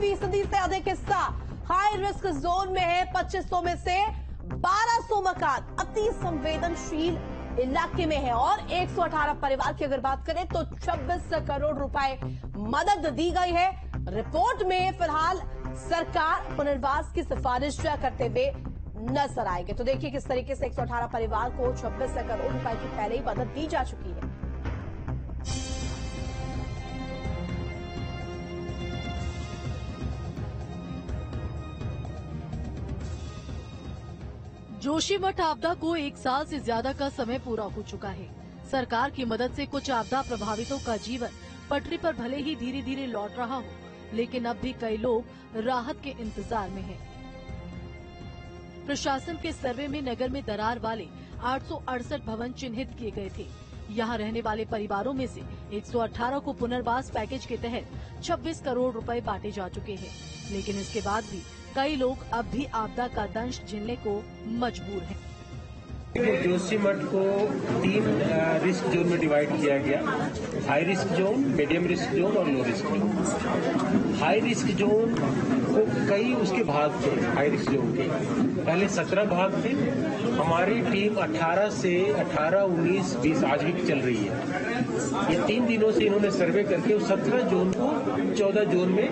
60% से अधिक हिस्सा हाई रिस्क जोन में है। 2500 में से 1200 मकान अति संवेदनशील इलाके में है और 118 परिवार की अगर बात करें तो 26 करोड़ रुपए मदद दी गई है। रिपोर्ट में फिलहाल सरकार पुनर्वास की सिफारिश करते हुए नजर आएगी। तो देखिए किस तरीके से 118 परिवार को 26 करोड़ रुपए की पहले ही मदद दी जा चुकी है। जोशीमठ आपदा को 1 साल से ज्यादा का समय पूरा हो चुका है। सरकार की मदद से कुछ आपदा प्रभावितों का जीवन पटरी पर भले ही धीरे धीरे लौट रहा हो, लेकिन अब भी कई लोग राहत के इंतजार में हैं। प्रशासन के सर्वे में नगर में दरार वाले 868 भवन चिन्हित किए गए थे। यहाँ रहने वाले परिवारों में से 118 को पुनर्वास पैकेज के तहत 26 करोड़ रुपए बांटे जा चुके हैं, लेकिन इसके बाद भी कई लोग अब भी आपदा का दंश झेलने को मजबूर हैं। जोशीमठ को 3 रिस्क जोन में डिवाइड किया गया, high risk zone, medium risk zone और low risk zone. High risk zone को कई उसके भाग थे। हाई रिस्क जोन के पहले 17 भाग थे। हमारी टीम 18 से 18, 19, 20 आज भी चल रही है। ये 3 दिनों से इन्होंने सर्वे करके उस 17 जोन को 14 जोन में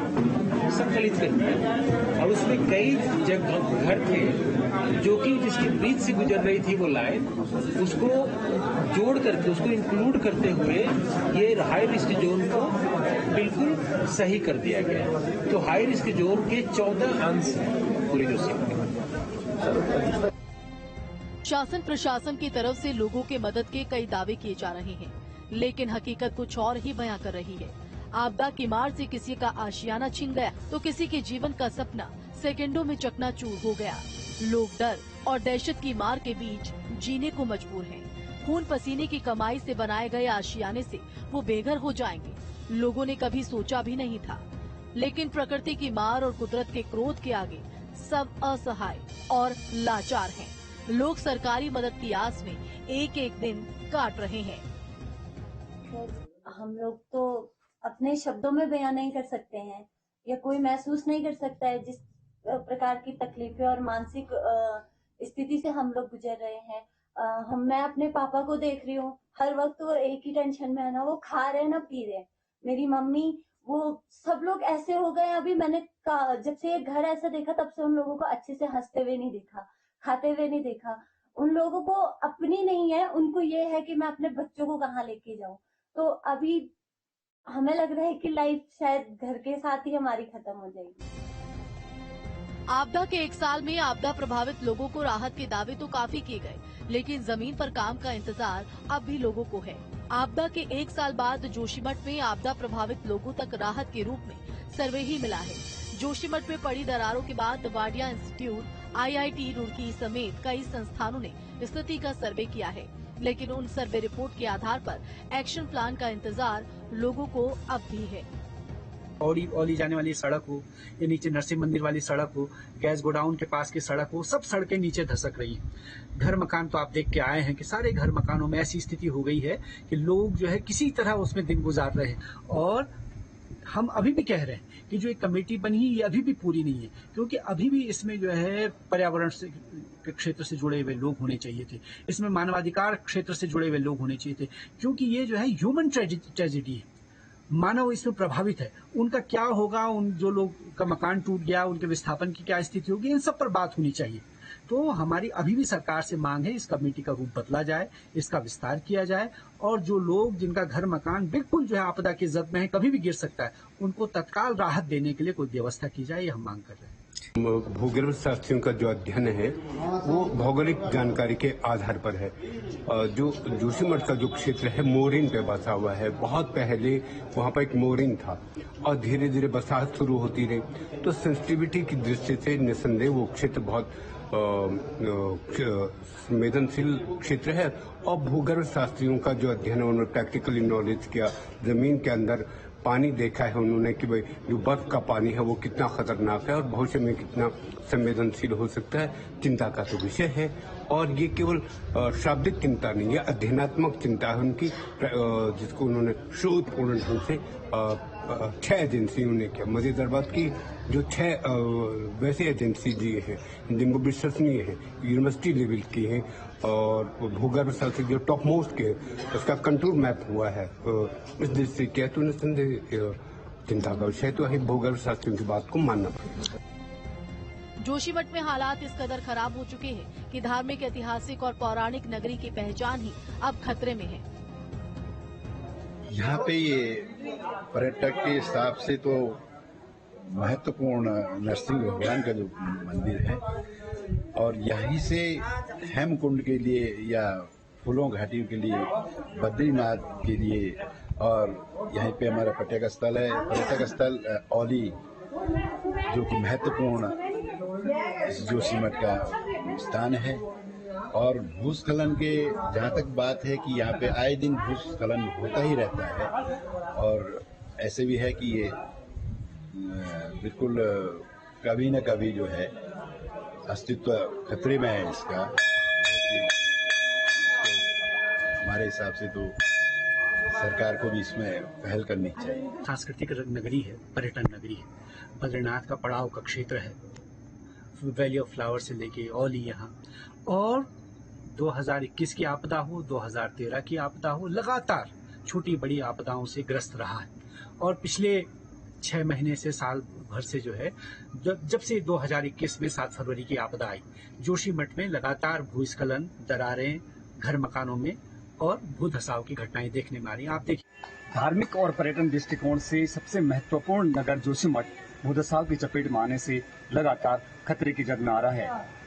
संकलित कर दिया और उसमें कई जगह घर थे जो कि जिसकी ब्रीच से गुजर रही थी वो लाइन, उसको जोड़ करके उसको इंक्लूड करते हुए ये हाई रिस्क जोन को बिल्कुल सही कर दिया गया। तो हाई रिस्क जोन के 14 अंश पूरे जोशीमठ। शासन प्रशासन की तरफ से लोगों के मदद के कई दावे किए जा रहे हैं, लेकिन हकीकत कुछ और ही बयां कर रही है। आपदा की मार से किसी का आशियाना छिन गया तो किसी के जीवन का सपना सेकंडों में चकनाचूर हो गया। लोग डर और दहशत की मार के बीच जीने को मजबूर हैं। खून पसीने की कमाई से बनाए गए आशियाने से वो बेघर हो जाएंगे, लोगों ने कभी सोचा भी नहीं था। लेकिन प्रकृति की मार और कुदरत के क्रोध के आगे सब असहाय और लाचार हैं। लोग सरकारी मदद की आस में एक एक दिन काट रहे हैं। हम लोग तो अपने शब्दों में बयान नहीं कर सकते हैं या कोई महसूस नहीं कर सकता है जिस प्रकार की तकलीफें और मानसिक स्थिति से हम लोग गुजर रहे हैं। मैं अपने पापा को देख रही हूँ, हर वक्त वो एक ही टेंशन में है, ना वो खा रहे ना पी रहे। मेरी मम्मी, वो सब लोग ऐसे हो गए। अभी मैंने जब से ये घर ऐसा देखा तब से उन लोगों को अच्छे से हंसते हुए नहीं देखा, खाते हुए नहीं देखा। उन लोगों को अपनी नहीं है, उनको ये है कि मैं अपने बच्चों को कहाँ लेके जाऊं। तो अभी हमें लग रहा है कि लाइफ शायद घर के साथ ही हमारी खत्म हो जाएगी। आपदा के 1 साल में आपदा प्रभावित लोगों को राहत के दावे तो काफी किए गए, लेकिन जमीन पर काम का इंतजार अब भी लोगों को है। आपदा के 1 साल बाद जोशीमठ में आपदा प्रभावित लोगों तक राहत के रूप में सर्वे ही मिला है। जोशीमठ में पड़ी दरारों के बाद वाडिया इंस्टीट्यूट, IIT रुड़की समेत कई संस्थानों ने स्थिति का सर्वे किया है, लेकिन उन सर्वे रिपोर्ट के आधार पर एक्शन प्लान का इंतजार लोगों को अब भी है। औली जाने वाली सड़क हो या नीचे नरसिंह मंदिर वाली सड़क हो, गैस गोडाउन के पास की सड़क हो, सब सड़कें नीचे धसक रही हैं। घर मकान तो आप देख के आए हैं कि सारे घर मकानों में ऐसी स्थिति हो गई है कि लोग जो है किसी तरह उसमें दिन गुजार रहे हैं। और हम अभी भी कह रहे हैं कि जो एक कमेटी बनी है ये अभी भी पूरी नहीं है, क्योंकि अभी भी इसमें जो है पर्यावरण से के क्षेत्र से जुड़े हुए लोग होने चाहिए थे, इसमें मानवाधिकार क्षेत्र से जुड़े हुए लोग होने चाहिए थे, क्योंकि ये जो है ह्यूमन ट्रेजेडी है। मानव इसमें प्रभावित है। उनका क्या होगा, उन जो लोग का मकान टूट गया उनके विस्थापन की क्या स्थिति होगी, इन सब पर बात होनी चाहिए। तो हमारी अभी भी सरकार से मांग है इस कमेटी का रूप बदला जाए, इसका विस्तार किया जाए और जो लोग जिनका घर मकान बिल्कुल जो है आपदा की जद में है, कभी भी गिर सकता है, उनको तत्काल राहत देने के लिए कोई व्यवस्था की जाए, ये हम मांग कर रहे हैं। भूगर्भ शास्त्रियों का जो अध्ययन है वो भौगोलिक जानकारी के आधार पर है। जो जोशीमठ का जो क्षेत्र है मोरिन पे बसा हुआ है। बहुत पहले वहाँ पर एक मोरिन था और धीरे धीरे बसाहट शुरू होती रही। तो सेंसिटिविटी की दृष्टि से निसंदेह वो क्षेत्र बहुत संवेदनशील क्षेत्र है। और भूगर्भ शास्त्रियों का जो अध्ययन है उन्होंने प्रैक्टिकली नॉलेज किया, जमीन के अंदर पानी देखा है उन्होंने कि भाई जो बर्फ का पानी है वो कितना खतरनाक है और भविष्य में कितना संवेदनशील हो सकता है। चिंता का तो विषय है और ये केवल शाब्दिक चिंता नहीं है, अध्ययनात्मक चिंता है उनकी, जिसको उन्होंने शोधपूर्ण ढंग से 6 एजेंसियों ने किया। मजेदार बात की जो 6 वैसे एजेंसी जी हैं जिनको विश्वसनीय है, यूनिवर्सिटी लेवल की हैं और भूगर्भ शास्त्र जो टॉप मोस्ट के, उसका कंटूर मैप हुआ है। इस दृष्टि से क्या तो निसंदेह चिंता का विषय तो है, भूगर्भ शास्त्रियों की बात को मानना पड़ेगा। जोशीमठ में हालात इस कदर खराब हो चुके हैं कि धार्मिक, ऐतिहासिक और पौराणिक नगरी की पहचान ही अब खतरे में है। यहाँ पे ये पर्यटक के हिसाब से तो महत्वपूर्ण नरसिंह भगवान का जो मंदिर है, और यहीं से हेमकुंड के लिए या फूलों घाटियों के लिए, बद्रीनाथ के लिए, और यहीं पे हमारा पर्यटक स्थल है, पर्यटक स्थल औली, जो कि महत्वपूर्ण जोशीमठ का स्थान है। और भूस्खलन के जहाँ तक बात है कि यहाँ पे आए दिन भूस्खलन होता ही रहता है, और ऐसे भी है कि ये बिल्कुल कभी न कभी जो है अस्तित्व खतरे में है इसका। हमारे हिसाब से तो सरकार को भी इसमें पहल करनी चाहिए। सांस्कृतिक नगरी है, पर्यटन नगरी है, बद्रीनाथ का पड़ाव का क्षेत्र है, वैली ऑफ फ्लावर से लेके औली यहाँ, और 2021 की आपदा हो, 2013 की आपदा हो, लगातार छोटी बड़ी आपदाओं से ग्रस्त रहा है। और पिछले 6 महीने से, साल भर से जो है, जब से 2021 में 7 फरवरी की आपदा आई, जोशीमठ में लगातार भूस्खलन, दरारें घर मकानों में और भू धसाव की घटनाएं देखने में आ रही। आप देखिए, धार्मिक और पर्यटन दृष्टिकोण से सबसे महत्वपूर्ण नगर जोशीमठ भूधसाव की चपेट में आने से लगातार खतरे की जद में आ रहा है।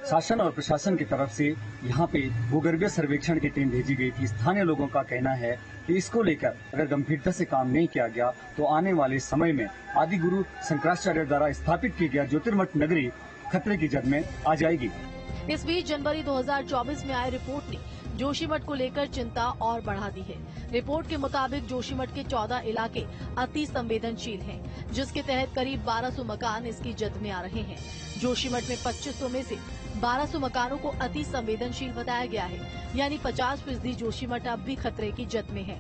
शासन और प्रशासन की तरफ से यहाँ पे भूगर्भीय सर्वेक्षण की टीम भेजी गई थी। स्थानीय लोगों का कहना है कि इसको लेकर अगर गंभीरता से काम नहीं किया गया तो आने वाले समय में आदि गुरु शंकराचार्य द्वारा स्थापित की गया ज्योतिर्मठ नगरी खतरे की जद में आ जाएगी। इस बीच जनवरी 2024 में आई रिपोर्ट ने जोशीमठ को लेकर चिंता और बढ़ा दी है। रिपोर्ट के मुताबिक जोशीमठ के 14 इलाके अति संवेदनशील हैं, जिसके तहत करीब 1200 मकान इसकी जद में आ रहे हैं। जोशीमठ में 2500 में से 1200 मकानों को अति संवेदनशील बताया गया है, यानी 50% जोशीमठ अब भी खतरे की जद में है।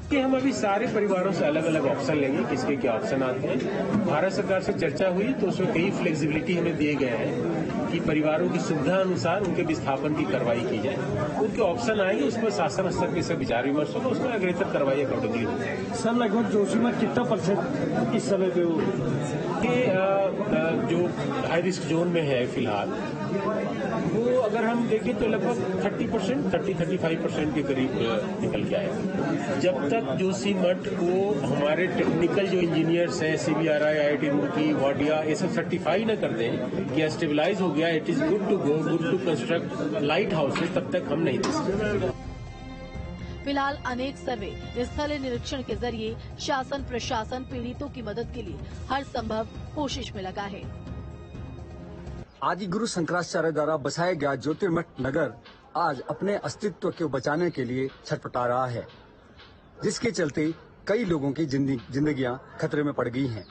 कि हम अभी सारे परिवारों से अलग अलग ऑप्शन लेंगे, किसके क्या ऑप्शन आते हैं। भारत सरकार से चर्चा हुई तो उसमें कई फ्लेक्सिबिलिटी हमें दिए गए हैं कि परिवारों की सुविधा अनुसार उनके विस्थापन की कार्रवाई की जाए। उनके ऑप्शन आएंगे, उसमें शासन स्तर के सब विचार विमर्श होगा, उसमें अग्रेसर कार्रवाई अकॉर्डिंगली होगी। सर, लगभग जोशीमठ कितना % इस समय पे जो हाई रिस्क जोन में है फिलहाल, वो अगर हम देखें तो लगभग 30-35% के करीब निकल के आएगा। जब तक जोशीमठ को हमारे टेक्निकल जो इंजीनियर्स हैं, CBRI, IIT रुड़की, वाडिया, ये सब सर्टिफाई न कर दें कि स्टेबलाइज हो गया, it is good to go, good to construct lighthouses, तब तक हम नहीं दे सकते। फिलहाल अनेक सर्वे स्थल निरीक्षण के जरिए शासन प्रशासन पीड़ितों की मदद के लिए हर संभव कोशिश में लगा है। आदि गुरु शंकराचार्य द्वारा बसाया गया ज्योतिर्मठ नगर आज अपने अस्तित्व को बचाने के लिए छटपटा रहा है, जिसके चलते कई लोगों की जिंदगियां खतरे में पड़ गई हैं।